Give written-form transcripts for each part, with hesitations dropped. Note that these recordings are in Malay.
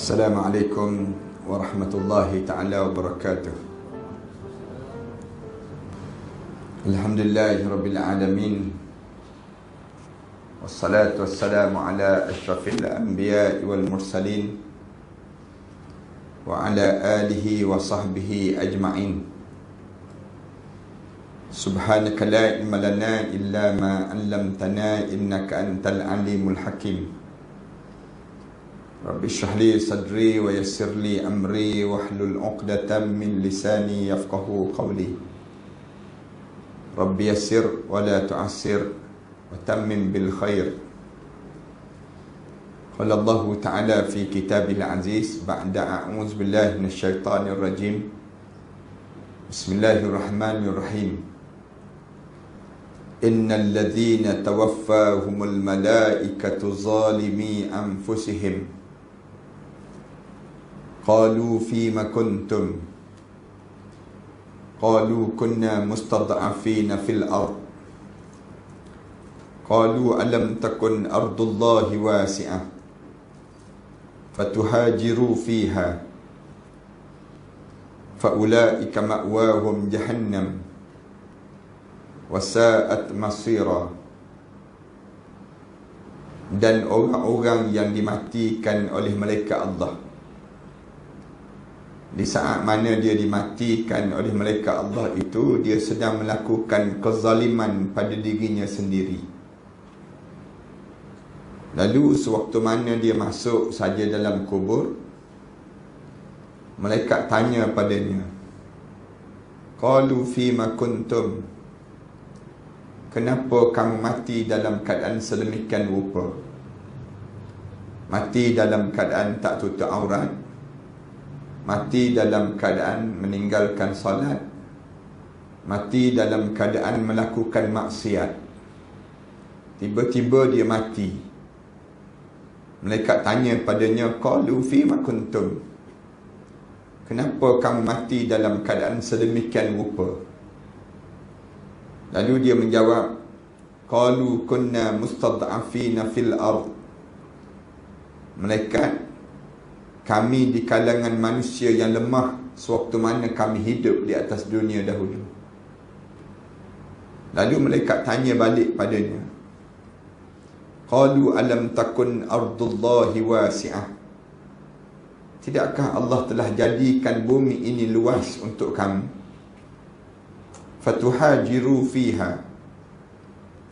Assalamualaikum warahmatullahi ta'ala wabarakatuh. Alhamdulillahi rabbil alamin. Wassalatu wassalamu ala ashrafil anbiya'i wal mursalin wa ala alihi wa sahbihi ajma'in. Subhanaka la ilma lana illa ma 'allamtana innaka antal alimul hakim. Rabbi shrah li sadri wa yassir li amri wahlul 'uqdatam min lisani yafqahu qawli. Rabbi yassir wa la tu'assir wa tammim bil khair. Qala Allah Ta'ala fi kitabil aziz ba'da a'udzu billahi minasy syaithanir rajim. Bismillahirrahmanirrahim. Innal ladzina tawaffahumul malaikatu zalimi anfusihim qalu fima kuntum qalu kunna mustad'afina fil ard qalu alam takun ardullahi wasi'ah fatuhajiru fiha faulaika ma'wahum jahannam wasa'at masira. Dan orang-orang yang dimatikan oleh malaikat Allah, di saat mana dia dimatikan oleh malaikat Allah itu, dia sedang melakukan kezaliman pada dirinya sendiri. Lalu sewaktu mana dia masuk saja dalam kubur, malaikat tanya padanya, qalu fima kuntum, kenapa kamu mati dalam keadaan sedemikian rupa? Mati dalam keadaan tak tutup aurat, mati dalam keadaan meninggalkan solat, mati dalam keadaan melakukan maksiat. Tiba-tiba dia mati. Malaikat tanya padanya, qalu fima kuntum, kenapa kamu mati dalam keadaan sedemikian rupa? Lalu dia menjawab, qalu kunna mustad'afina fil ard. Malaikat, kami di kalangan manusia yang lemah sewaktu mana kami hidup di atas dunia dahulu. Lalu malaikat tanya balik padanya, qalu alam takun ardullahi wasi'ah, tidakkah Allah telah jadikan bumi ini luas untuk kamu? Fatuhajiru fiha,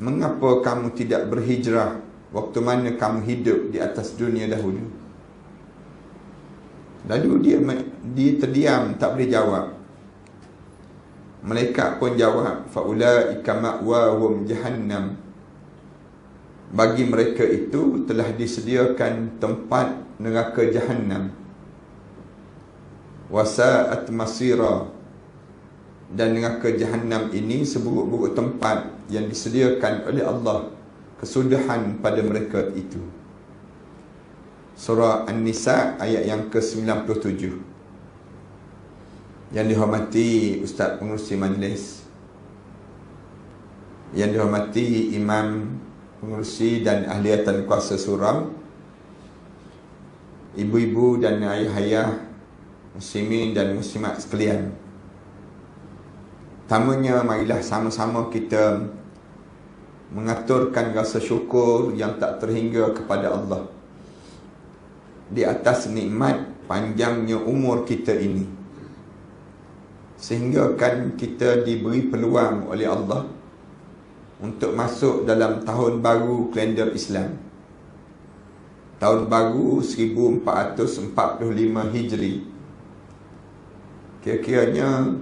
mengapa kamu tidak berhijrah waktu mana kamu hidup di atas dunia dahulu? Lalu dia terdiam, tak boleh jawab. Malaikat pun jawab, faulaika ma'wahum jahannam, bagi mereka itu telah disediakan tempat neraka jahannam, wasa'at masira, dan neraka jahannam ini seburuk-buruk tempat yang disediakan oleh Allah, kesudahan pada mereka itu. Surah An-Nisa ayat yang ke-97. Yang dihormati Ustaz Pengerusi Majlis, yang dihormati Imam Pengerusi dan Ahliatan Kuasa Surau, ibu-ibu dan ayah-ayah muslimin dan muslimat sekalian, pertamanya marilah sama-sama kita mengaturkan rasa syukur yang tak terhingga kepada Allah di atas nikmat panjangnya umur kita ini, sehingga kan kita diberi peluang oleh Allah untuk masuk dalam tahun baru kalender Islam, tahun baru 1445 Hijri. Kira-kiranya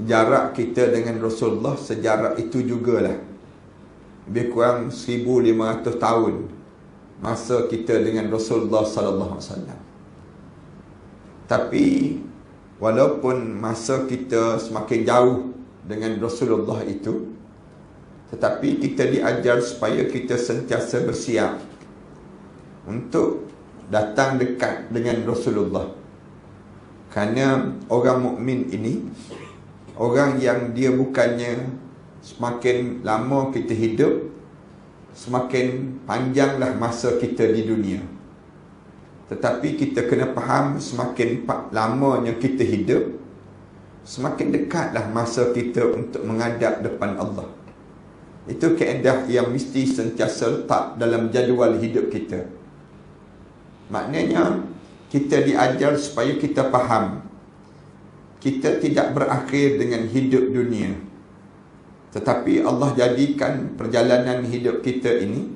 jarak kita dengan Rasulullah sejarak itu jugalah, lebih kurang 1500 tahun masa kita dengan Rasulullah sallallahu alaihi wasallam. Tapi walaupun masa kita semakin jauh dengan Rasulullah itu, tetapi kita diajar supaya kita sentiasa bersiap untuk datang dekat dengan Rasulullah. Kerana orang mukmin ini orang yang dia bukannya semakin lama kita hidup, semakin panjanglah masa kita di dunia. Tetapi kita kena faham, semakin lamanya kita hidup, semakin dekatlah masa kita untuk menghadap depan Allah. Itu kaedah yang mesti sentiasa letak dalam jadual hidup kita. Maknanya, kita diajar supaya kita faham, kita tidak berakhir dengan hidup dunia. Tetapi Allah jadikan perjalanan hidup kita ini,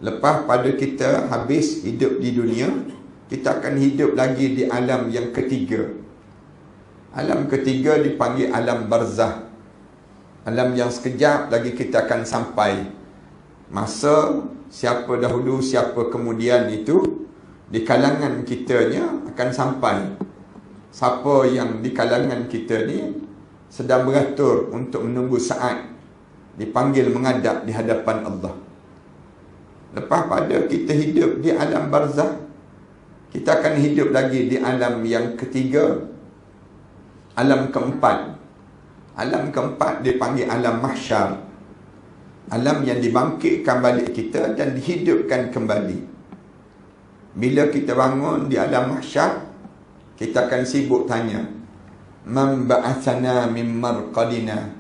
lepas pada kita habis hidup di dunia, kita akan hidup lagi di alam yang ketiga. Alam ketiga dipanggil alam barzah. Alam yang sekejap lagi kita akan sampai. Masa siapa dahulu, siapa kemudian itu, di kalangan kitanya akan sampai. Siapa yang di kalangan kita ni sedang beratur untuk menunggu saat dipanggil menghadap di hadapan Allah. Lepas pada kita hidup di alam barzah, kita akan hidup lagi di alam yang ketiga, alam keempat. Alam keempat dipanggil alam mahsyar. Alam yang dibangkitkan balik kita dan dihidupkan kembali. Bila kita bangun di alam mahsyar, kita akan sibuk tanya, man ba'athana min marqadina.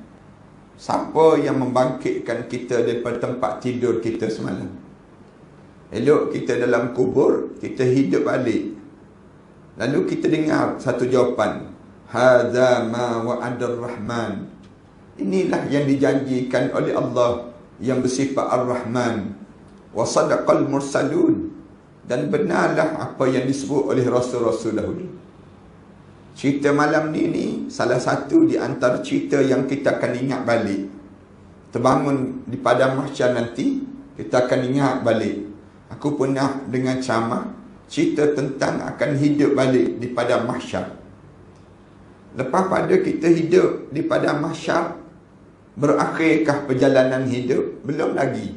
Siapa yang membangkitkan kita daripada tempat tidur kita semalam? Elok kita dalam kubur, kita hidup balik. Lalu kita dengar satu jawapan, hadza ma wa'adar rahman. Inilah yang dijanjikan oleh Allah yang bersifat ar-Rahman. Wa sadaqal mursalun. Dan benarlah apa yang disebut oleh rasul-rasul dahulu. Cerita malam ni salah satu di antara cerita yang kita akan ingat balik. Terbangun di padang mahsyar nanti, kita akan ingat balik. Aku pernah dengar ceramah cerita tentang akan hidup balik di padang mahsyar. Lepas pada kita hidup di padang mahsyar, berakhirkah perjalanan hidup? Belum lagi.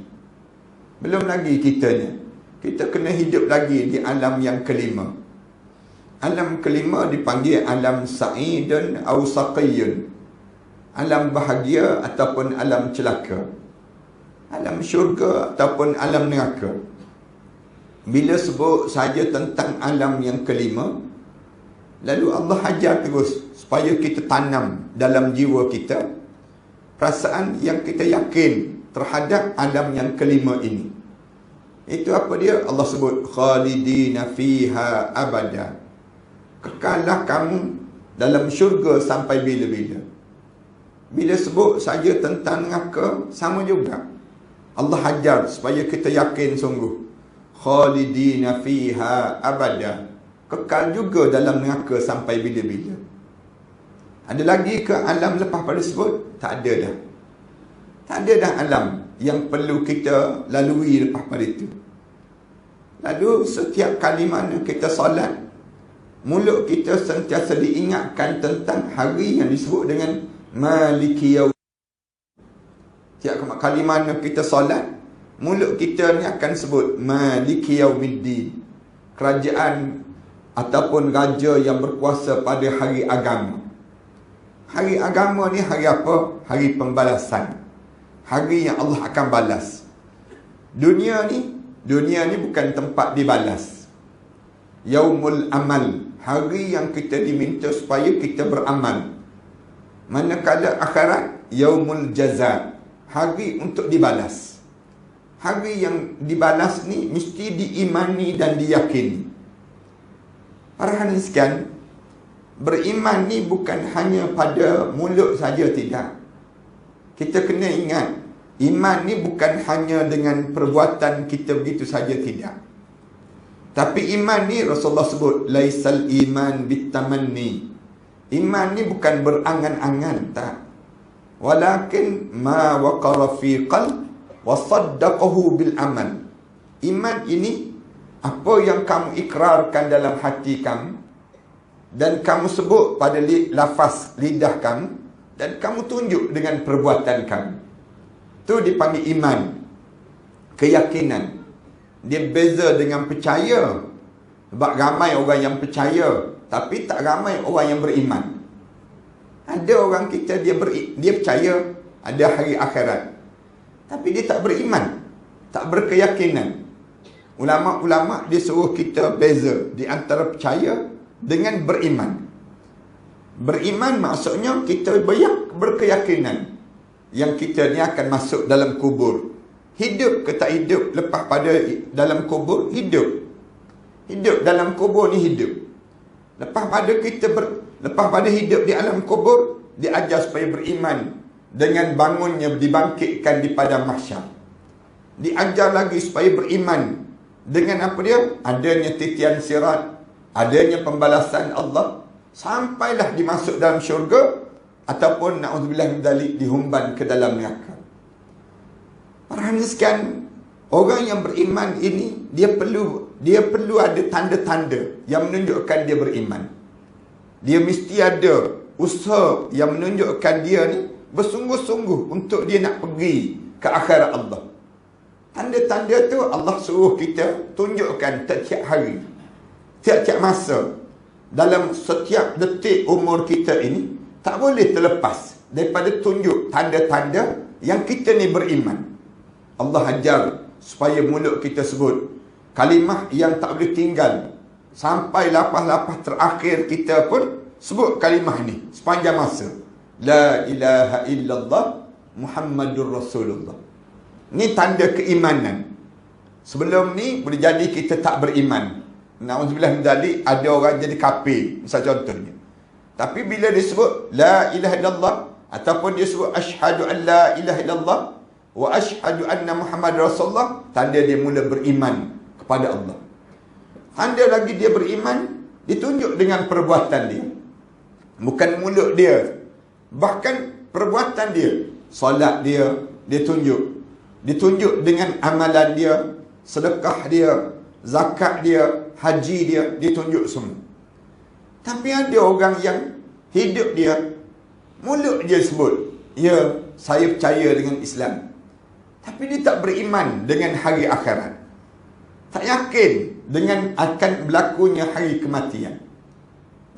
Belum lagi kitanya. Kita kena hidup lagi di alam yang kelima. Alam kelima dipanggil alam sa'idun atau saqiyun. Alam bahagia ataupun alam celaka. Alam syurga ataupun alam neraka. Bila sebut saja tentang alam yang kelima, lalu Allah ajar terus supaya kita tanam dalam jiwa kita perasaan yang kita yakin terhadap alam yang kelima ini. Itu apa dia? Allah sebut khalidina fiha abada. Kekallah kamu dalam syurga sampai bila-bila. Bila sebut saja tentang neraka, sama juga. Allah ajar supaya kita yakin sungguh. Khalidina fiha abada. Kekal juga dalam neraka sampai bila-bila. Ada lagi ke alam lepas pada sebut? Tak ada dah. Tak ada dah alam yang perlu kita lalui lepas pada itu. Lalu setiap kali mana kita solat, mulut kita sentiasa diingatkan tentang hari yang disebut dengan Maliki Yaum. Setiap kali mana kita solat, mulut kita ni akan sebut Maliki Yaumiddin. Kerajaan ataupun raja yang berkuasa pada hari agama. Hari agama ni hari apa? Hari pembalasan. Hari yang Allah akan balas. Dunia ni bukan tempat dibalas. Yaumul amal. Hari yang kita diminta supaya kita beramal. Manakala akhirat, yaumul jaza. Hari untuk dibalas. Hari yang dibalas ni mesti diimani dan diyakini. Para hadirin sekalian, beriman ni bukan hanya pada mulut saja, tidak. Kita kena ingat, iman ni bukan hanya dengan perbuatan kita begitu saja, tidak. Tapi iman ni Rasulullah sebut laisal iman bitamanni. Iman ni bukan berangan-angan, tak. Walakin ma waqara fi qalb wa saddaqahu bil amal. Iman ini apa yang kamu ikrarkan dalam hati kamu dan kamu sebut pada lafaz lidah kamu dan kamu tunjuk dengan perbuatan kamu. Itu dipanggil iman. Keyakinan. Dia beza dengan percaya. Sebab ramai orang yang percaya, tapi tak ramai orang yang beriman. Ada orang kita dia percaya ada hari akhirat, tapi dia tak beriman, tak berkeyakinan. Ulama-ulama dia suruh kita beza di antara percaya dengan beriman. Beriman maksudnya kita berkeyakinan yang kita ni akan masuk dalam kubur. Hidup ke tak hidup, lepas pada dalam kubur, hidup. Hidup dalam kubur ni hidup. Lepas pada hidup di alam kubur, diajar supaya beriman dengan bangunnya dibangkitkan di padang mahsyar. Diajar lagi supaya beriman dengan apa dia? Adanya titian sirat, adanya pembalasan Allah, sampailah dimasuk dalam syurga ataupun na'udzubillah min dzalik dihumban ke dalam neraka. Para hadirin, orang yang beriman ini dia perlu ada tanda-tanda yang menunjukkan dia beriman. Dia mesti ada usaha yang menunjukkan dia ni bersungguh-sungguh untuk dia nak pergi ke akhirat Allah. Tanda-tanda tu Allah suruh kita tunjukkan setiap hari, tiap-tiap masa. Dalam setiap detik umur kita ini, tak boleh terlepas daripada tunjuk tanda-tanda yang kita ni beriman. Allah ajar supaya mulut kita sebut kalimah yang tak boleh tinggal. Sampai lapas-lapas terakhir kita pun sebut kalimah ni sepanjang masa. La ilaha illallah Muhammadur Rasulullah. Ni tanda keimanan. Sebelum ni boleh jadi kita tak beriman. Na'udzubillah min dzalik, ada orang jadi kafir, misal contohnya. Tapi bila dia sebut la ilaha illallah ataupun dia sebut asyhadu an la ilaha illallah wa asyhadu anna Muhammadar Rasulullah, tanda dia mula beriman kepada Allah. Tanda lagi dia beriman ditunjuk dengan perbuatan dia. Bukan mulut dia, bahkan perbuatan dia. Solat dia tunjuk. Ditunjuk dengan amalan dia, sedekah dia, zakat dia, haji dia, ditunjuk semua. Tapi ada orang yang hidup dia, mulut dia sebut, ya, saya percaya dengan Islam. Tapi dia tak beriman dengan hari akhirat. Tak yakin dengan akan berlakunya hari kematian.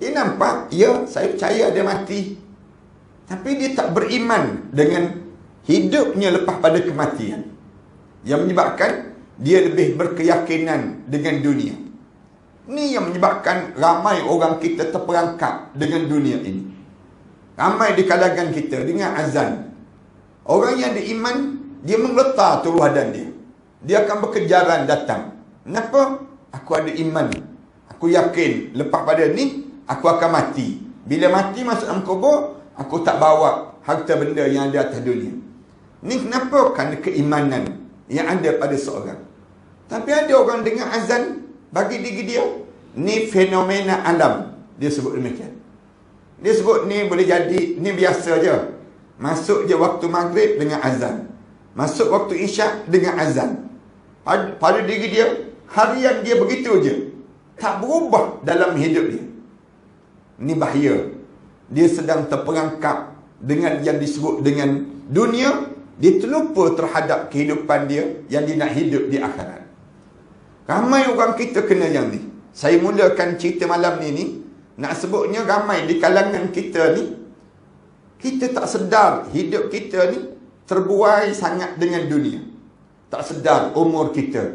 Dia nampak, ya, saya percaya dia mati. Tapi dia tak beriman dengan hidupnya lepas pada kematian. Yang menyebabkan dia lebih berkeyakinan dengan dunia. Ini yang menyebabkan ramai orang kita terperangkap dengan dunia ini. Ramai di kalangan kita dengan azan. Orang yang beriman, dia mengletar tubuh badan dia. Dia akan berkejaran datang. Kenapa? Aku ada iman. Aku yakin lepas pada ni aku akan mati. Bila mati masuk dalam kubur, aku tak bawa harta benda yang ada atas dunia. Ni kenapa? Kerana keimanan yang ada pada seorang. Tapi ada orang dengar azan, bagi diri dia, ni fenomena alam. Dia sebut demikian. Dia sebut ni boleh jadi, ni biasa je. Masuk je waktu maghrib dengan azan. Masuk waktu isyak dengan azan. Pada diri dia, harian dia begitu je. Tak berubah dalam hidup dia. Ni bahaya. Dia sedang terperangkap dengan yang disebut dengan dunia. Dia terlupa terhadap kehidupan dia yang dia nak hidup di akhirat. Ramai orang kita kena yang ni. Saya mulakan cerita malam ni, nak sebutnya ramai di kalangan kita ni, kita tak sedar hidup kita ni terbuai sangat dengan dunia. Tak sedar umur kita.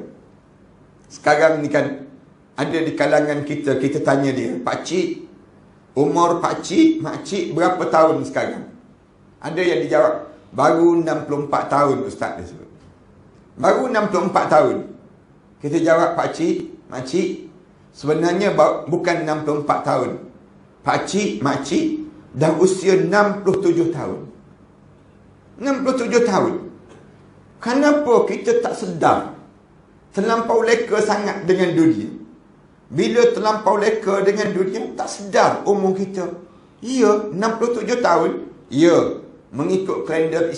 Sekarang ni kan, ada di kalangan kita, kita tanya dia, pakcik, umur pakcik, makcik berapa tahun sekarang? Ada yang dijawab, baru 64 tahun ustaz dia sebut. Baru 64 tahun. Kita jawab, pakcik, makcik, sebenarnya bukan 64 tahun. Pakcik, makcik dah usia 67 tahun. 67 tahun. Kenapa kita tak sedar? Terlampau leka sangat dengan dunia. Bila terlampau leka dengan dunia, tak sedar umur kita. Ya, 67 tahun. Ya, mengikut kalender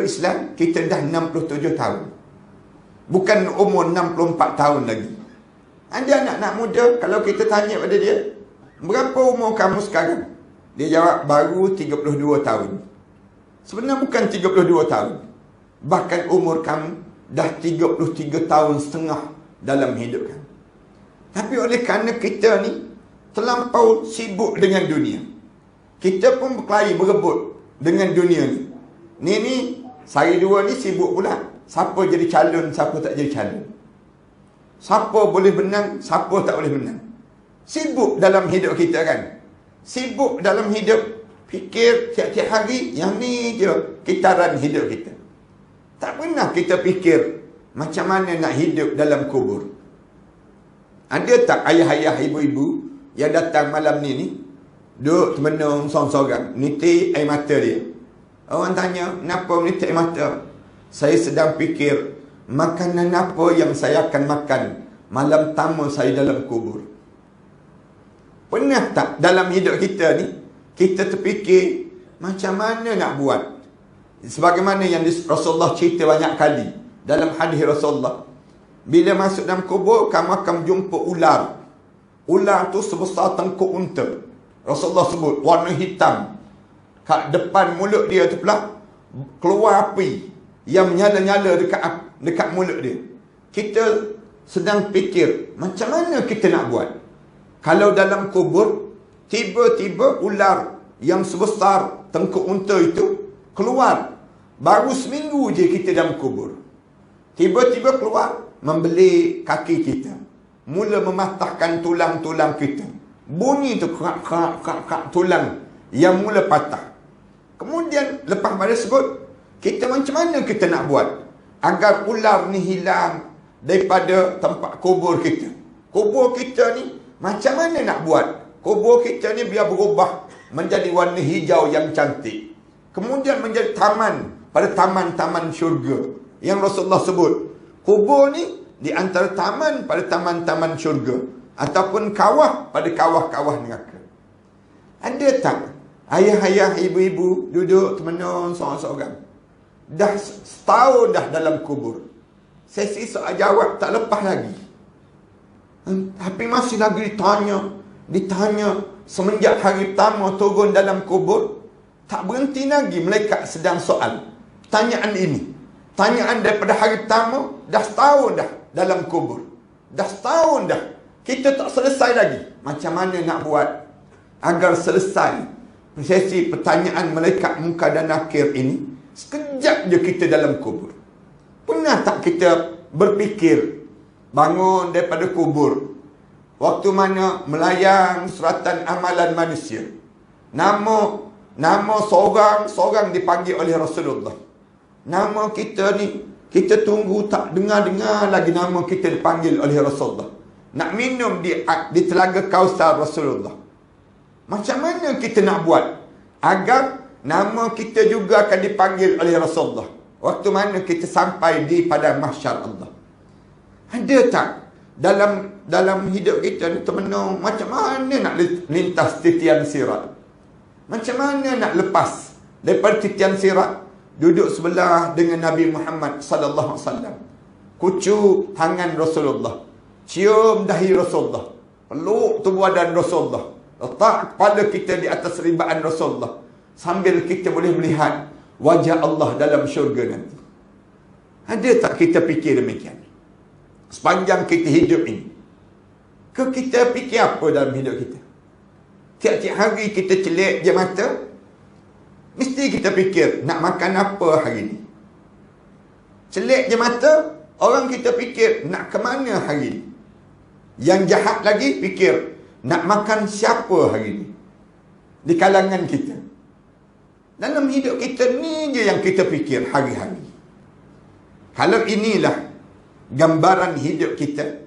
Islam, kita dah 67 tahun. Bukan umur 64 tahun lagi. Ada anak-anak muda, kalau kita tanya pada dia, berapa umur kamu sekarang? Dia jawab, baru 32 tahun. Sebenarnya bukan 32 tahun. Bahkan umur kamu dah 33 tahun setengah dalam hidup kamu. Tapi oleh kerana kita ni terlampau sibuk dengan dunia, kita pun berkelahi berebut dengan dunia ni. Ni, saya dua ni sibuk pula. siapa jadi calon, siapa tak jadi calon. Siapa boleh menang, siapa tak boleh menang. Sibuk dalam hidup kita kan. Sibuk dalam hidup, fikir tiap-tiap hari, yang ni je kitaran hidup kita. Tak pernah kita fikir macam mana nak hidup dalam kubur. Ada tak ayah-ayah, ibu-ibu yang datang malam ni duduk termenung sorang-sorang, nitik air mata dia. Orang tanya, kenapa menitik air mata? Saya sedang fikir makanan apa yang saya akan makan malam tamu saya dalam kubur. Pernah tak dalam hidup kita ni kita terfikir macam mana nak buat? Sebagaimana yang Rasulullah cerita banyak kali dalam hadis Rasulullah, bila masuk dalam kubur kamu akan jumpa ular. Ular tu sebesar tengkuk unta. Rasulullah sebut warna hitam. Kat depan mulut dia tu pula keluar api yang menyala-nyala dekat mulut dia. Kita sedang fikir macam mana kita nak buat. Kalau dalam kubur tiba-tiba ular yang sebesar tengkuk unta itu keluar. Baru seminggu je kita dalam kubur, tiba-tiba keluar membeli kaki kita, mula mematahkan tulang-tulang kita. Bunyi tu krak tulang yang mula patah. Kemudian lepas pada sebut, kita macam mana kita nak buat agar ular ni hilang daripada tempat kubur kita. Kubur kita ni macam mana nak buat kubur kita ni biar berubah menjadi warna hijau yang cantik, kemudian menjadi taman pada taman-taman syurga yang Rasulullah sebut. Kubur ni di antara taman pada taman-taman syurga, ataupun kawah pada kawah-kawah neraka. Ada tak ayah-ayah, ibu-ibu duduk termenung seorang-seorang, dah setahun dah dalam kubur, sesi soal jawab tak lepas lagi, tapi masih lagi ditanya semenjak hari pertama turun dalam kubur, tak berhenti lagi malaikat sedang soal tanyaan ini. Tanyaan daripada hari pertama, dah setahun dah dalam kubur, dah setahun dah, kita tak selesai lagi. Macam mana nak buat agar selesai sesi pertanyaan malaikat muka dan nakir ini? Sekejap je kita dalam kubur. Pernah tak kita berfikir bangun daripada kubur, waktu mana melayang suratan amalan manusia, nama seorang dipanggil oleh Rasulullah. Nama kita ni, kita tunggu tak dengar lagi nama kita dipanggil oleh Rasulullah. Nak minum di telaga Kausar Rasulullah. Macam mana kita nak buat agar nama kita juga akan dipanggil oleh Rasulullah waktu mana kita sampai di padang mahsyar Allah? Ada tak dalam hidup kita ni termenung macam mana nak lintas titian sirat? Macam mana nak lepas daripada titian sirat? Duduk sebelah dengan Nabi Muhammad sallallahu alaihi wasallam, kucuk tangan Rasulullah, cium dahi Rasulullah, peluk tubuh badan Rasulullah, letak kepala kita di atas ribaan Rasulullah, sambil kita boleh melihat wajah Allah dalam syurga nanti. Ada tak kita fikir demikian sepanjang kita hidup ini? Ke kita fikir apa dalam hidup kita? Tiap-tiap hari kita celik je mata, mesti kita fikir nak makan apa hari ni. Celik je mata, orang kita fikir nak ke mana hari ni. Yang jahat lagi fikir nak makan siapa hari ni di kalangan kita. Dalam hidup kita ni je yang kita fikir hari-hari. Kalau inilah gambaran hidup kita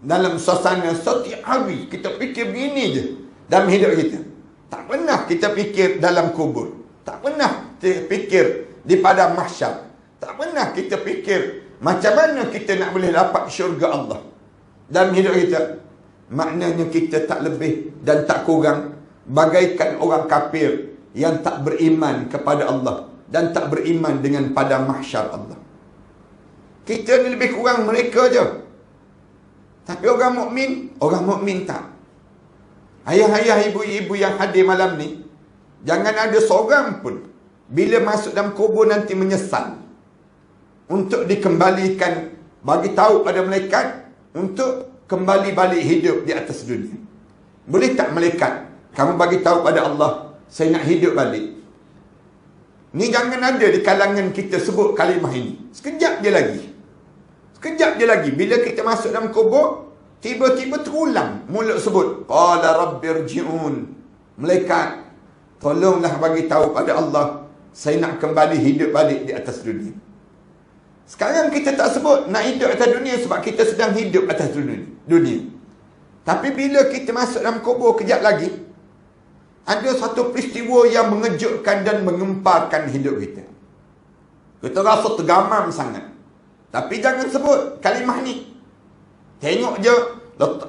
dalam suasana setiap hari kita fikir begini je dalam hidup kita. Tak pernah kita fikir dalam kubur, tak pernah kita fikir di padang mahsyar, tak pernah kita fikir macam mana kita nak boleh dapat syurga Allah dalam hidup kita. Maknanya kita tak lebih dan tak kurang bagaikan orang kafir yang tak beriman kepada Allah dan tak beriman dengan padang mahsyar Allah. Kita ni lebih kurang mereka je. Tapi orang mukmin tak. Ayah-ayah, ibu-ibu yang hadir malam ni, jangan ada seorang pun bila masuk dalam kubur nanti menyesal untuk dikembalikan, bagi tahu pada malaikat untuk kembali balik hidup di atas dunia. Boleh tak malaikat kamu bagi tahu pada Allah, saya nak hidup balik? Ni jangan ada di kalangan kita sebut kalimah ini. Sekejap je lagi. Sekejap je lagi. Bila kita masuk dalam kubur, tiba-tiba terulang mulut sebut. Qala rabbirji'un. Malaikat, tolonglah bagi tahu pada Allah, saya nak kembali hidup balik di atas dunia. Sekarang kita tak sebut nak hidup atas dunia sebab kita sedang hidup atas dunia. Tapi bila kita masuk dalam kubur kejap lagi, ada satu peristiwa yang mengejutkan dan mengemparkan hidup kita. Kita rasa tergamam sangat. Tapi jangan sebut kalimah ni. Tengok je,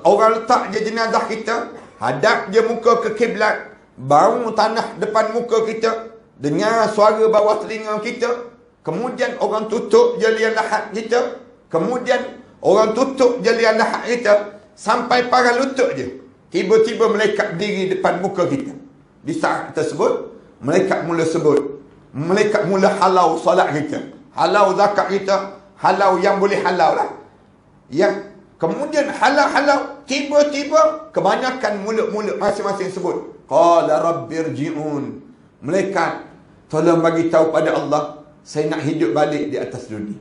orang letak je jenazah kita, hadap je muka ke kiblat, bau tanah depan muka kita, dengar suara bawah telinga kita, kemudian orang tutup je liang lahat kita, kemudian orang tutup je liang lahat kita, sampai parah lutut je. Tiba-tiba malaikat berdiri depan muka kita. Di saat tersebut, malaikat mula sebut. Malaikat mula halau solat kita, halau zakat kita, halau yang boleh halau lah. Yang kemudian halau-halau, tiba-tiba kebanyakan mulut-mulut masing-masing sebut. Qala rabbirji'un. Malaikat, tolong bagi tahu pada Allah, saya nak hidup balik di atas dunia.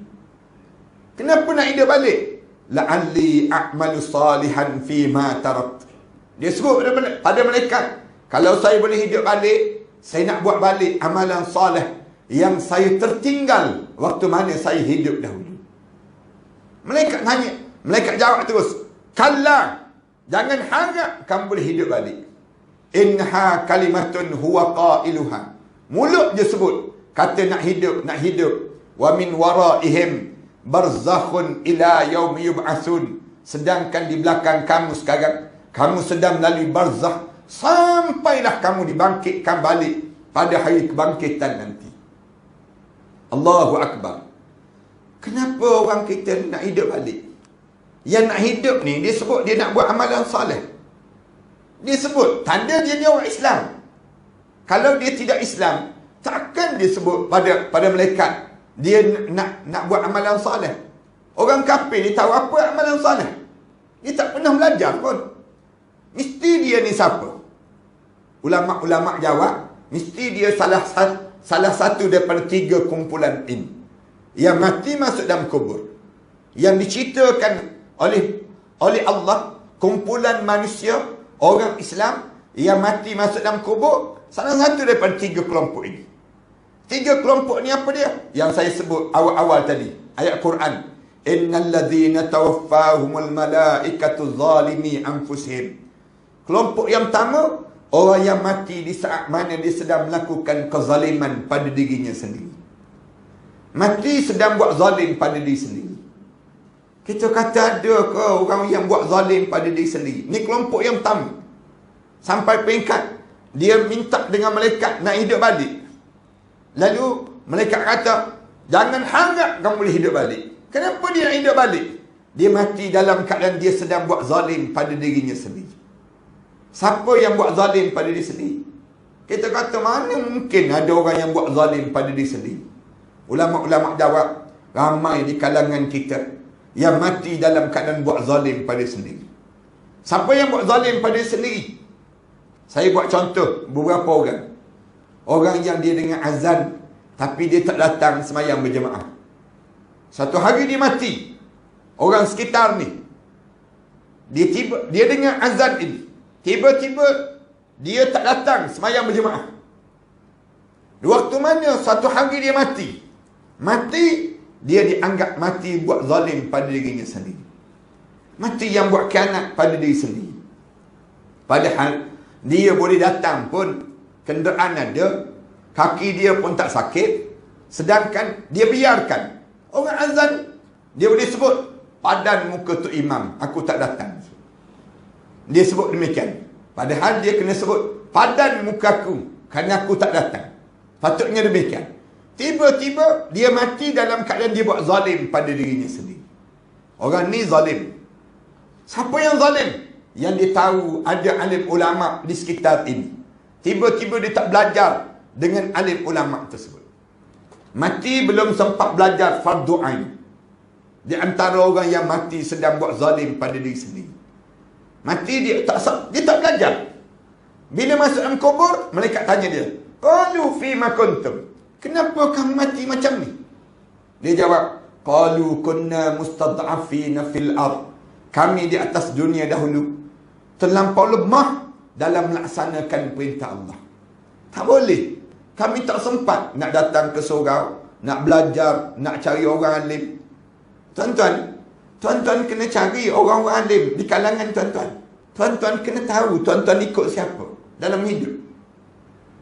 Kenapa nak hidup balik? La'alli a'malu salihan fima tarat. Dia sebut pada malaikat, kalau saya boleh hidup balik, saya nak buat balik amalan soleh yang saya tertinggal waktu mana saya hidup dahulu. Malaikat tanya, malaikat jawab terus, kalla, jangan harap kamu boleh hidup balik. Inha kalimatun huwa qailuha. Mulut je sebut, kata nak hidup, nak hidup. Wa min waraihim barzakhun ila yaumi yub'atsun. Sedangkan di belakang kamu sekarang, kamu sedang melalui barzakh, sampailah kamu dibangkitkan balik pada hari kebangkitan nanti. Allahu Akbar. Kenapa orang kita nak hidup balik? Yang nak hidup ni, dia sebut dia nak buat amalan soleh. Dia sebut, tanda dia ni orang Islam. Kalau dia tidak Islam, takkan dia sebut pada malaikat dia nak buat amalan soleh. Orang kafir ni tahu apa amalan soleh. Dia tak pernah belajar pun. Mesti dia ni siapa? Ulama-ulama jawab, mesti dia salah satu daripada 3 kumpulan ini. Yang mati masuk dalam kubur. Yang diceritakan oleh Allah, kumpulan manusia, orang Islam, yang mati masuk dalam kubur, salah satu daripada 3 kelompok ini. 3 kelompok ni apa dia? Yang saya sebut awal-awal tadi. Ayat Quran. Innal ladzina tawaffahumul malaikatu zalimi anfusihim. Kelompok yang pertama, orang yang mati di saat mana dia sedang melakukan kezaliman pada dirinya sendiri. Mati sedang buat zalim pada diri sendiri. Kita kata ada ke orang yang buat zalim pada diri sendiri? Ni kelompok yang pertama. Sampai peringkat dia minta dengan malaikat nak hidup balik. Lalu malaikat kata, jangan harap kamu boleh hidup balik. Kenapa dia nak hidup balik? Dia mati dalam keadaan dia sedang buat zalim pada dirinya sendiri. Siapa yang buat zalim pada diri sendiri? Kita kata mana mungkin ada orang yang buat zalim pada diri sendiri? Ulama-ulama jawab, ramai di kalangan kita yang mati dalam keadaan buat zalim pada diri sendiri. Siapa yang buat zalim pada diri sendiri? Saya buat contoh beberapa orang. Orang yang dia dengar azan, tapi dia tak datang semayang berjemaah. Satu hari dia mati. Orang sekitar ni, dia dengar azan ini. Tiba-tiba dia tak datang semayang berjemaah. Waktu mana satu hari dia mati? Mati, dia dianggap mati buat zalim pada dirinya sendiri. Mati yang buat khianat pada diri sendiri. Padahal dia boleh datang pun, kenderaan ada, kaki dia pun tak sakit, sedangkan dia biarkan orang azan. Dia boleh sebut, padan muka tu imam, aku tak datang. Dia sebut demikian. Padahal dia kena sebut, padan mukaku, kerana aku tak datang. Patutnya demikian. Tiba-tiba dia mati dalam keadaan dia buat zalim pada dirinya sendiri. Orang ni zalim. Siapa yang zalim? Yang dia tahu ada alim ulama di sekitar ini. Tiba-tiba dia tak belajar dengan alim ulama tersebut. Mati belum sempat belajar fardu ain. Di antara orang yang mati sedang buat zalim pada diri sendiri. Mati dia tak belajar. Bila masuk dalam kubur, malaikat tanya dia, qalu fima kuntum? Kenapa kamu mati macam ni? Dia jawab, qalu kunna mustad'afina fil ard. Kami di atas dunia dahulu terlampau lemah dalam melaksanakan perintah Allah. Tak boleh. Kami tak sempat nak datang ke surau, nak belajar, nak cari orang alim. Tuan-tuan kena cari orang-orang alim di kalangan tuan-tuan. Tuan-tuan kena tahu tuan-tuan ikut siapa dalam hidup.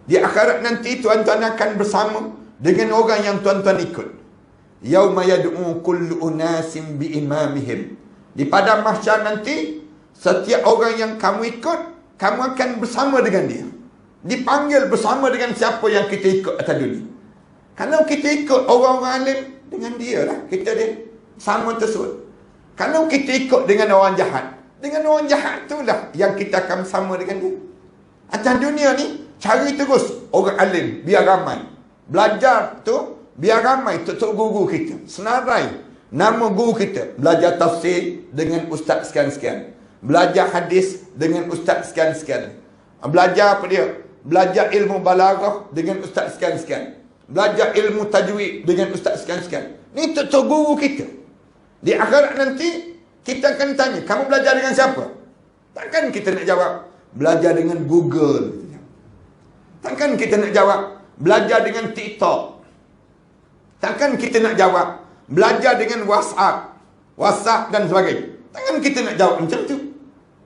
Di akhirat nanti tuan-tuan akan bersama dengan orang yang tuan-tuan ikut. Yauma yad'u kullu unasim bi imamihim. Di padang mahsyar nanti, setiap orang yang kamu ikut, kamu akan bersama dengan dia. Dipanggil bersama dengan siapa yang kita ikut atas dunia. Kalau kita ikut orang-orang alim, dengan dia lah kita dia sama tersebut. Kalau kita ikut dengan orang jahat, dengan orang jahat itulah yang kita akan sama dengan dia. Atas dunia ni, cari terus orang alim, biar ramai. Belajar tu, biar ramai tutup guru kita. Senarai nama guru kita. Belajar tafsir dengan ustaz sekian-sekian. Belajar hadis dengan ustaz sekian-sekian. Belajar apa dia? Belajar ilmu balaghah dengan ustaz sekian-sekian. Belajar ilmu tajwid dengan ustaz sekian-sekian. Ni tutup guru kita. Di akhirat nanti, kita akan tanya, kamu belajar dengan siapa? Takkan kita nak jawab, belajar dengan Google. Takkan kita nak jawab, belajar dengan TikTok. Takkan kita nak jawab, belajar dengan WhatsApp dan sebagainya. Takkan kita nak jawab macam tu.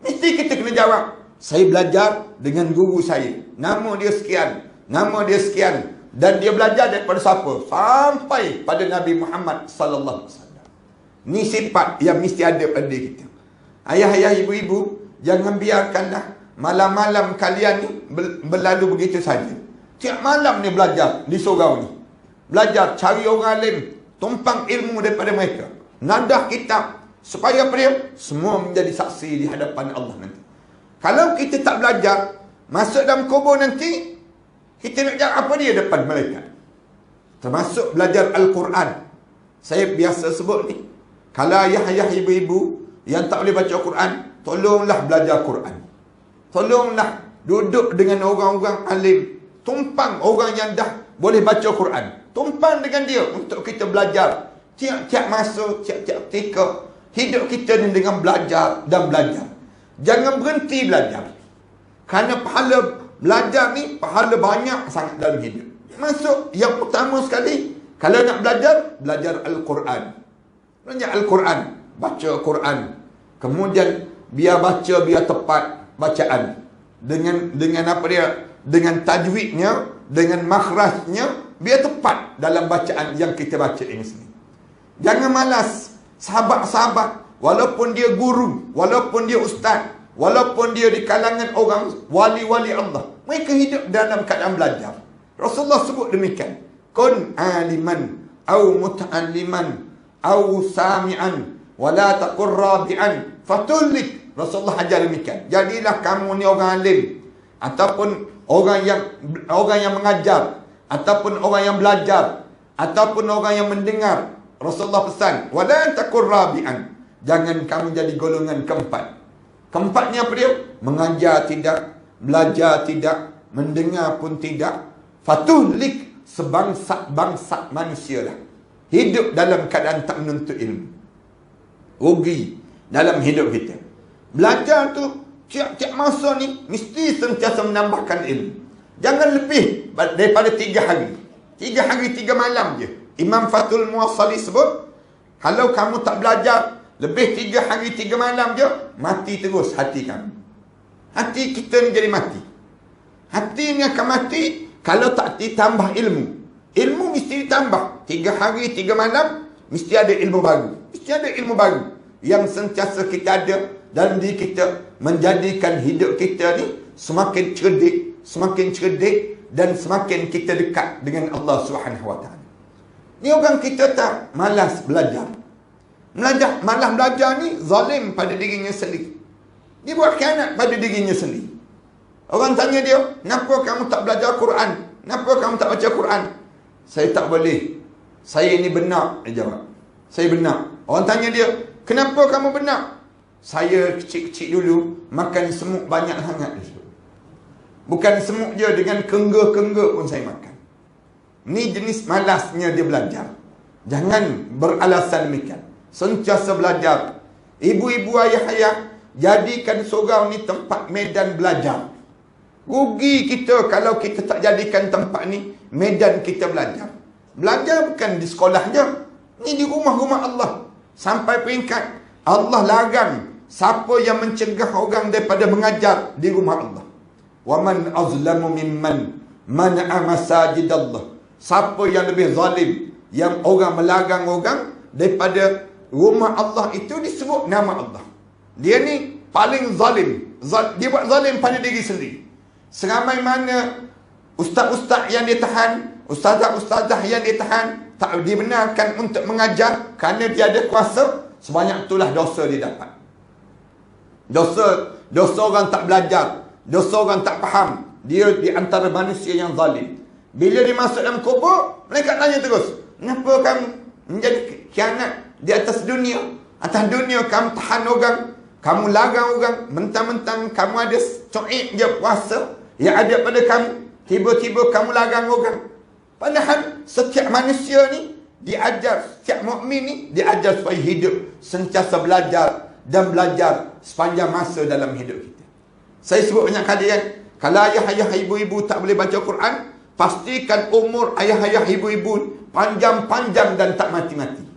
Mesti kita kena jawab, saya belajar dengan guru saya. Nama dia sekian, nama dia sekian. Dan dia belajar daripada siapa? Sampai pada Nabi Muhammad sallallahu alaihi wasallam. Ni sifat yang mesti ada pada kita. Ayah-ayah, ibu-ibu, jangan biarkanlah malam-malam kalian ni berlalu begitu saja. Tiap malam ni belajar di surau ni. Belajar, cari orang alim, tumpang ilmu daripada mereka. Nadah kitab, supaya apa dia? Semua menjadi saksi di hadapan Allah nanti. Kalau kita tak belajar, masuk dalam kubur nanti, kita nak cakap apa dia depan malaikat? Termasuk belajar Al-Quran. Saya biasa sebut ni, kalau ayah-ayah, ibu-ibu yang tak boleh baca Quran, tolonglah belajar Quran. Tolonglah duduk dengan orang-orang alim, tumpang orang yang dah boleh baca Quran. Tumpang dengan dia untuk kita belajar. Tiap-tiap masa, tiap-tiap ketika, hidup kita ni dengan belajar dan belajar. Jangan berhenti belajar. Kerana pahala belajar ni, pahala banyak sangat dalam hidup. Masuk yang pertama sekali, kalau nak belajar, belajar Al-Quran. Belajar Al-Quran. Baca Quran. Kemudian, biar baca, biar tepat bacaan. Dengan apa dia? Dengan tajwidnya, dengan makhrajnya, biar tepat dalam bacaan yang kita baca ini sendiri. Jangan malas. Sahabat-sahabat, walaupun dia guru, walaupun dia ustaz, walaupun dia di kalangan orang wali-wali Allah, mereka hidup dalam keadaan belajar. Rasulullah sebut demikian. Kun aliman, au muta'alliman, au sami'an, wala taqur rabi'an, fatullik. Rasulullah ajar demikian. Jadilah kamu ni orang alim, ataupun orang yang mengajar, ataupun orang yang belajar, ataupun orang yang mendengar. Rasulullah pesan, wala taqur rabi'an. Jangan kamu jadi golongan keempat. Keempatnya apa dia? Mengajar tidak, belajar tidak, mendengar pun tidak. Fatuhlik, sebangsa-bangsa manusia lah. Hidup dalam keadaan tak menuntut ilmu. Rugi dalam hidup kita. Belajar tu, tiap-tiap masa ni, mesti sentiasa menambahkan ilmu. Jangan lebih daripada 3 hari. 3 hari, 3 malam je. Imam Fathul Muwassali sebut, kalau kamu tak belajar lebih 3 hari 3 malam je, mati terus hati kamu. Hati kita ni jadi mati. Hati ni akan mati kalau tak ditambah ilmu. Ilmu mesti ditambah. 3 hari 3 malam, mesti ada ilmu baru. Mesti ada ilmu baru yang sentiasa kita ada dalam diri kita, menjadikan hidup kita ni semakin cerdik dan semakin kita dekat dengan Allah Subhanahu Wa Taala. Ni orang kita tak malas belajar. Malas belajar ni zalim pada dirinya sendiri. Dia buat khianat pada dirinya sendiri. Orang tanya dia, kenapa kamu tak belajar Quran? Kenapa kamu tak baca Quran? Saya tak boleh. Saya ni benar, dia jawab. Saya benar. Orang tanya dia, kenapa kamu benar? Saya kecil-kecil dulu makan semut banyak sangat. Bukan semut je, dengan kenga-kenga pun saya makan. Ni jenis malasnya dia belajar. Jangan beralasan demikian. Sentiasa belajar. Ibu-ibu, ayah-ayah, jadikan surau ni tempat medan belajar. Rugi kita kalau kita tak jadikan tempat ni medan kita belajar. Belajar bukan di sekolah je. Ni di rumah-rumah Allah. Sampai peringkat Allah larang siapa yang mencegah orang daripada mengajar di rumah Allah. Wa man azlamu mimman mana'a masajidallah. Siapa yang lebih zalim, yang orang melarang orang daripada rumah Allah, itu disebut nama Allah. Dia ni paling zalim. Dia buat zalim pada diri sendiri. Seramai mana ustaz-ustaz yang ditahan, ustazah-ustazah yang ditahan, tak dibenarkan untuk mengajar kerana dia ada kuasa, sebanyak itulah dosa dia dapat. Dosa orang tak belajar, dosa orang tak faham. Dia di antara manusia yang zalim. Bila dia masuk dalam kubur, mereka tanya terus, kenapa kamu menjadi khianat di atas dunia? Atas dunia kamu tahan orang, kamu larang orang, mentang-mentang kamu ada cuik je puasa yang ada pada kamu, tiba-tiba kamu larang orang. Padahal setiap manusia ni diajar, setiap mukmin ni diajar supaya hidup sentiasa belajar dan belajar sepanjang masa dalam hidup kita. Saya sebut banyak kali kan, kalau ayah-ayah, ibu-ibu tak boleh baca Quran, pastikan umur ayah-ayah, ibu-ibu panjang-panjang dan tak mati-mati.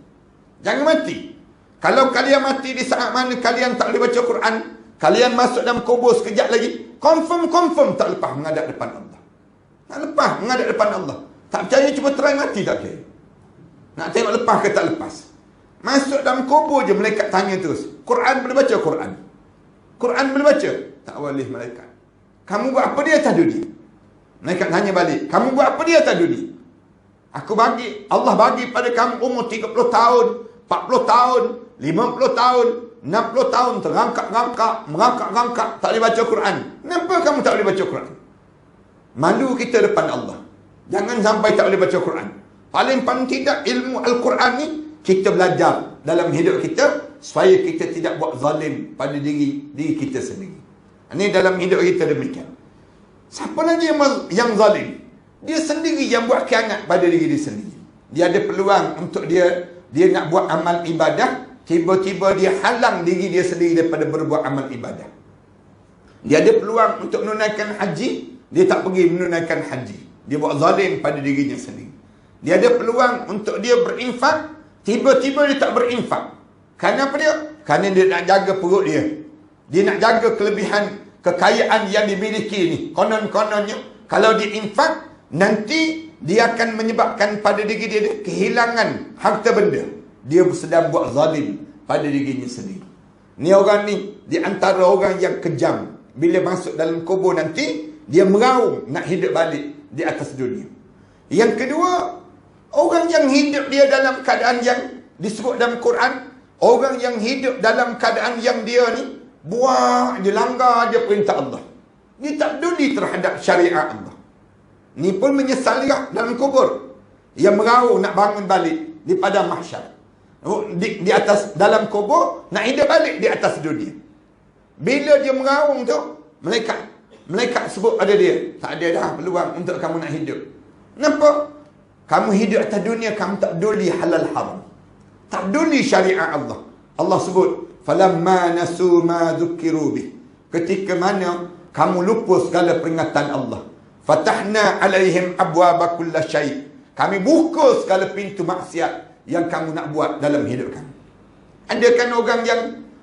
Jangan mati. Kalau kalian mati di saat mana kalian tak boleh baca Quran, kalian masuk dalam kubur sekejap lagi, confirm tak lepas menghadap depan Allah. Tak lepas menghadap depan Allah. Tak percaya cuba try mati tak percaya. Nak tengok lepas ke tak lepas. Masuk dalam kubur je malaikat tanya terus, Quran boleh baca? Quran boleh baca? Tak boleh malaikat. Kamu buat apa dia atas dunia? Malaikat tanya balik, kamu buat apa dia atas dunia? Allah bagi pada kamu umur 30 tahun, 40 tahun, 50 tahun, 60 tahun, merangkak, tak boleh baca Quran. Kenapa kamu tak boleh baca Quran? Malu kita depan Allah. Jangan sampai tak boleh baca Quran. Paling tidak ilmu Al-Quran ni kita belajar dalam hidup kita supaya kita tidak buat zalim pada diri kita sendiri. Ini dalam hidup kita demikian. Siapa lagi yang zalim? Dia sendiri yang buat khianat pada diri dia sendiri. Dia ada peluang untuk dia nak buat amal ibadah, tiba-tiba dia halang diri dia sendiri daripada berbuat amal ibadah. Dia ada peluang untuk menunaikan haji, dia tak pergi menunaikan haji. Dia buat zalim pada dirinya sendiri. Dia ada peluang untuk dia berinfak, tiba-tiba dia tak berinfak. Kenapa dia? Kerana dia nak jaga perut dia. Dia nak jaga kelebihan kekayaan yang dimiliki ni. Konon-kononnya, kalau dia infak, nanti dia akan menyebabkan pada diri dia kehilangan harta benda. Dia sedang buat zalim pada dirinya sendiri. Ni orang ni di antara orang yang kejam. Bila masuk dalam kubur nanti, dia meraung nak hidup balik di atas dunia. Yang kedua, orang yang hidup dia dalam keadaan yang disebut dalam Quran, orang yang hidup dalam keadaan yang dia ni buat je, langgar je perintah Allah. Dia tak peduli terhadap syariat Allah. Ni pun menyesal dalam kubur. Yang meraung nak bangun balik di padang mahsyar. Di atas dalam kubur nak hidup balik di atas dunia. Bila dia meraung tu, Malaikat sebut pada dia, tak ada dah peluang untuk kamu nak hidup. Kenapa? Kamu hidup atas dunia, kamu tak peduli halal haram. Tak peduli syariat Allah. Allah sebut, falamma nasu ma dzukkiru bih. Ketika mana kamu lupa segala peringatan Allah. Fatahna alaihim abwaaba kulli syai'. Kami buka segala pintu maksiat yang kamu nak buat dalam hidup kamu. Ada kan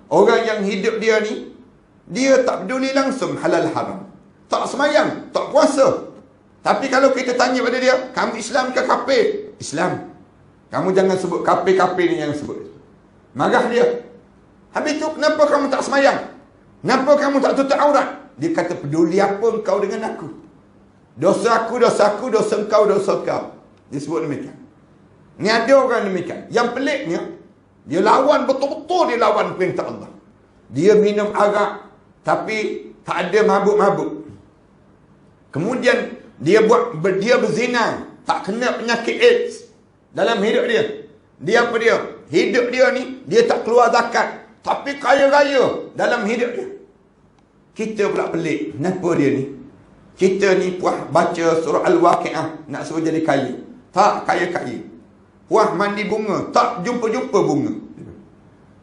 orang yang hidup dia ni, dia tak peduli langsung halal haram. Tak semayang, tak puasa. Tapi kalau kita tanya pada dia, kamu Islam ke kafir? Islam. Kamu jangan sebut kafir-kafir ni yang sebut. Marah dia. Habis tu, kenapa kamu tak semayang? Kenapa kamu tak tutup aurat? Dia kata, peduli apa engkau dengan aku? Dosa aku, dosa engkau, dosa kau. Dia sebut demikian. Ni ada orang demikian. Yang peliknya, dia lawan betul-betul, dia lawan perintah Allah. Dia minum arak, tapi tak ada mabuk-mabuk. Kemudian dia berzina, tak kena penyakit AIDS dalam hidup dia. Dia apa dia? Hidup dia ni, dia tak keluar zakat, tapi kaya raya dalam hidup dia. Kita pula pelik, kenapa dia ni? Kita ni puas baca surah Al-Waqi'ah, nak suruh jadi kaya. tak kaya-kaya. Puas mandi bunga, tak jumpa-jumpa bunga.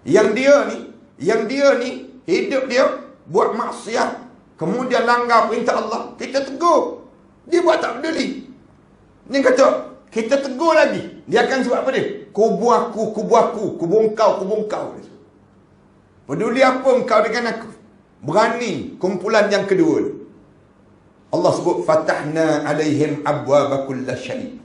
Yang dia ni hidup dia buat maksiat, kemudian langgar perintah Allah, kita tegur. Dia buat tak peduli. Ni kata, kita tegur lagi. Dia akan sebab apa dia? Kubu aku, kubu engkau. Peduli apa engkau dengan aku? Berani kumpulan yang kedua. Allah sebut, fatahna alaihim abwaba kulla syai'.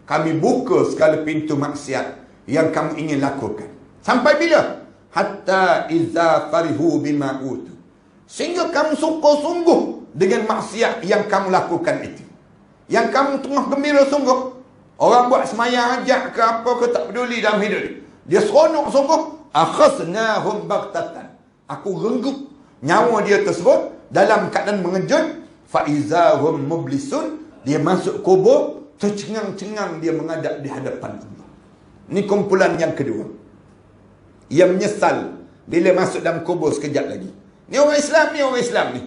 Kami buka segala pintu maksiat yang kamu ingin lakukan. Sampai bila? Hatta iza farihu bima utu. Sehingga kamu sungguh-sungguh dengan maksiat yang kamu lakukan itu. Yang kamu tengah gembira sungguh. Orang buat semayang hajat ke apa ke tak peduli dalam hidup dia. Dia seronok sungguh. Akhasnahum baghtatan. Aku renggut nyawa dia tersebut dalam keadaan mengejut. Faizahum mublisun. Dia masuk kubur, tercengang-cengang dia menghadap di hadapan Allah. Ini kumpulan yang kedua. Ia menyesal bila masuk dalam kubur sekejap lagi. Ni orang Islam ni.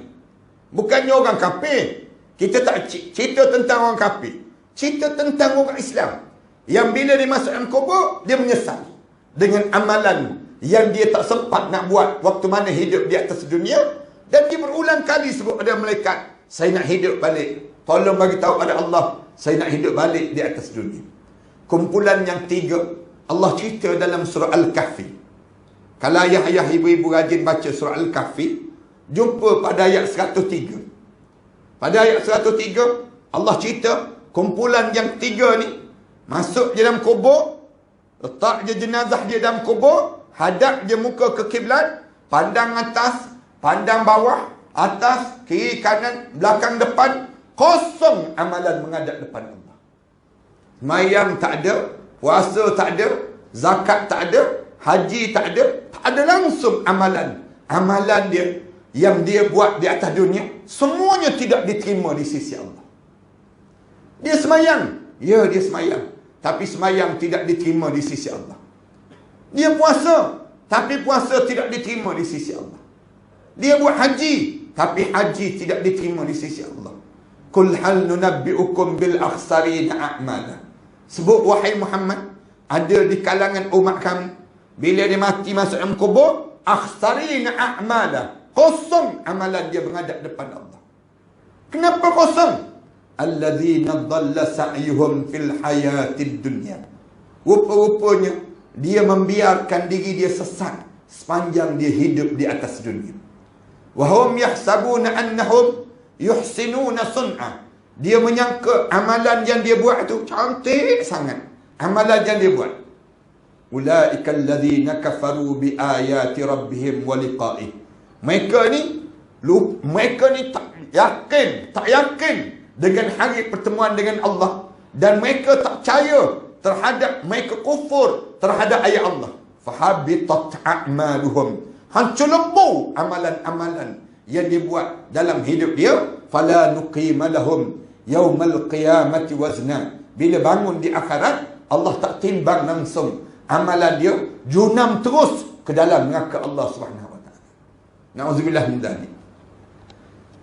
Bukannya orang kafir. Kita tak cerita tentang orang kafir. Cerita tentang orang Islam. Yang bila dia masuk dalam kubur, dia menyesal. Dengan amalan yang dia tak sempat nak buat waktu mana hidup di atas dunia. Dan dia berulang kali sebut pada malaikat, saya nak hidup balik. Tolong bagi tahu pada Allah, saya nak hidup balik di atas dunia. Kumpulan yang tiga, Allah cerita dalam surah Al-Kahfi. Kalau ayah-ayah ibu-ibu rajin baca surah Al-Kahfi, jumpa pada ayat 103. Pada ayat 103, Allah cerita kumpulan yang tiga ni masuk je dalam kubur, letak je jenazah dia dalam kubur, hadap je muka ke kiblat, pandang atas, pandang bawah, atas, kiri, kanan, belakang, depan, kosong amalan menghadap depan Allah. Semayang tak ada, puasa tak ada, zakat tak ada, haji tak ada langsung amalan. Amalan dia yang dia buat di atas dunia, semuanya tidak diterima di sisi Allah. Dia semayang. Ya, dia semayang. Tapi semayang tidak diterima di sisi Allah. Dia puasa. Tapi puasa tidak diterima di sisi Allah. Dia buat haji. Tapi haji tidak diterima di sisi Allah. Qul hal nunabbi'ukum bil akhsarina a'mala. Sebut wahai Muhammad, ada di kalangan umat kami, bila dia mati masuk dalam kubur, akhsarina a'mala. Kosong amalan dia menghadap depan Allah. Kenapa kosong? Alladzina dhalla sa'yuhum fil hayatid dunya. Rupa-rupanya dia membiarkan diri dia sesat sepanjang dia hidup di atas dunia. Wa hum yahsabuna annahum yuhsinuna sun'a. Dia menyangka amalan yang dia buat tu cantik sangat. Amalan yang dia buat. Ulaika alladzina kafaru bi ayati rabbihim wa liqa'ih. Mereka ni tak yakin dengan hari pertemuan dengan Allah, dan mereka tak percaya terhadap, mereka kufur terhadap ayat Allah. Fahabitat a'maluhum. Hancur lebur amalan-amalan yang dia buat dalam hidup dia. Fala nuqima lahum yaumal qiyamati wazna. Bila bangun di akhirat, Allah tak timbang langsung amalan dia, junam terus ke dalam neraka Allah Subhanahu. Na'udzubillah min dzalik.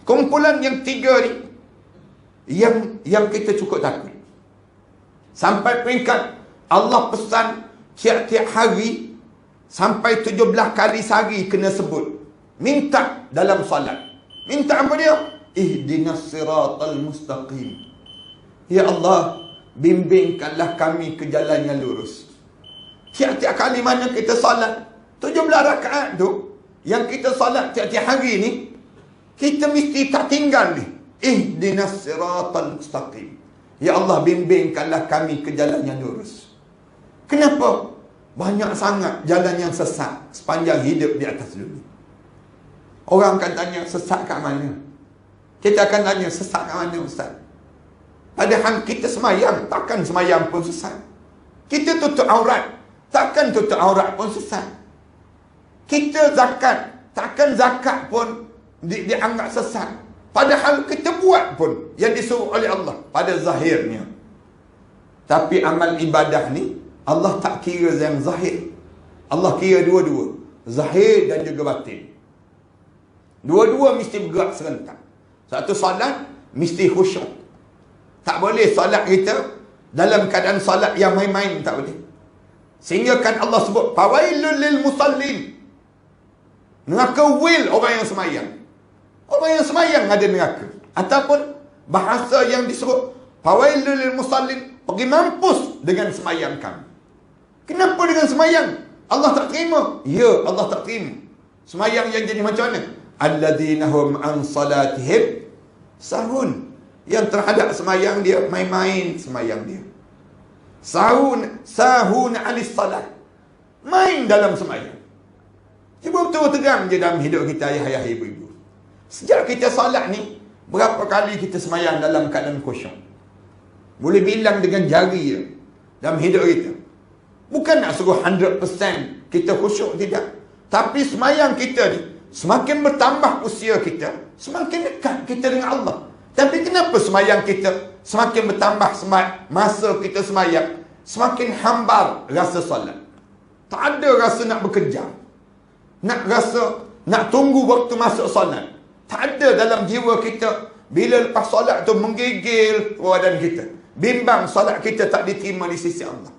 Kumpulan yang tiga ni yang kita cukup takut. Sampai peringkat Allah pesan tiap-tiap hari sampai 17 kali sehari kena sebut. Minta dalam salat. Minta apa dia? Ihdinas siratal mustaqim. Ya Allah, bimbingkanlah kami ke jalan yang lurus. Tiap-tiap kali mana kita salat 17 rakaat tu, yang kita salat tiap-tiap hari ni, kita mesti tak tinggal ni. Ihdinas siratal mustaqim. Ya Allah, bimbingkanlah kami ke jalan yang lurus. Kenapa? Banyak sangat jalan yang sesat sepanjang hidup di atas dunia. Orang akan tanya, sesat kat mana? Kita akan tanya, sesat kat mana Ustaz? Padahal kita semayang, takkan semayang pun sesat. Kita tutup aurat, takkan tutup aurat pun sesat. Kita zakat, takkan zakat pun dianggap sesat. Padahal kita buat pun yang disuruh oleh Allah pada zahirnya. Tapi amal ibadah ni, Allah tak kira yang zahir. Allah kira dua-dua. Zahir dan juga batin. Dua-dua mesti bergerak serentak. Satu salat, mesti khusyuk. Tak boleh salat kita dalam keadaan solat yang main-main tak boleh. Sehingga kan Allah sebut fawailul lil musallin. Neraka will orang yang semayang. Orang yang semayang ada neraka. Ataupun bahasa yang disebut fawailul lil musallin, pergi mampus dengan semayang kamu. Kenapa dengan semayang? Allah tak terima. Ya, Allah tak terima. Semayang yang jadi macam mana? Alladzina hum an salatihim sahun. Yang terhadap semayang dia main-main semayang dia. Sahun alis salat. Main dalam semayang. Cuba betul terang je dalam hidup kita, ayah-ayah, ibu-ibu. Sejak kita salat ni, berapa kali kita semayang dalam keadaan khusyuk? Boleh bilang dengan jari je dalam hidup kita. Bukan nak suruh 100% kita khusyuk, tidak. Tapi semayang kita ni, semakin bertambah usia kita, semakin dekat kita dengan Allah. Tapi kenapa semayang kita semakin bertambah masa kita semayang, semakin hambar rasa solat? Tak ada rasa nak bekerja, nak tunggu waktu masuk solat. Tak ada dalam jiwa kita. Bila lepas solat tu menggigil badan kita, bimbang solat kita tak diterima di sisi Allah.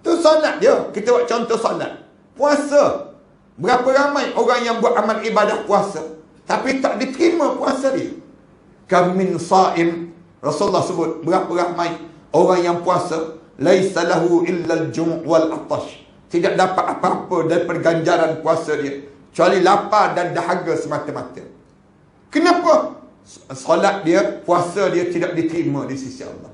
Tu solat dia. Kita buat contoh solat. Puasa. Berapa ramai orang yang buat amal ibadah puasa, tapi tak diterima puasa dia. Kam min sa'im, Rasulullah sebut, berapa ramai orang yang puasa, laisa lahu illa al-jum' wal atash. Tidak dapat apa-apa daripada ganjaran puasa dia, kecuali lapar dan dahaga semata-mata. Kenapa? Solat dia, puasa dia tidak diterima di sisi Allah.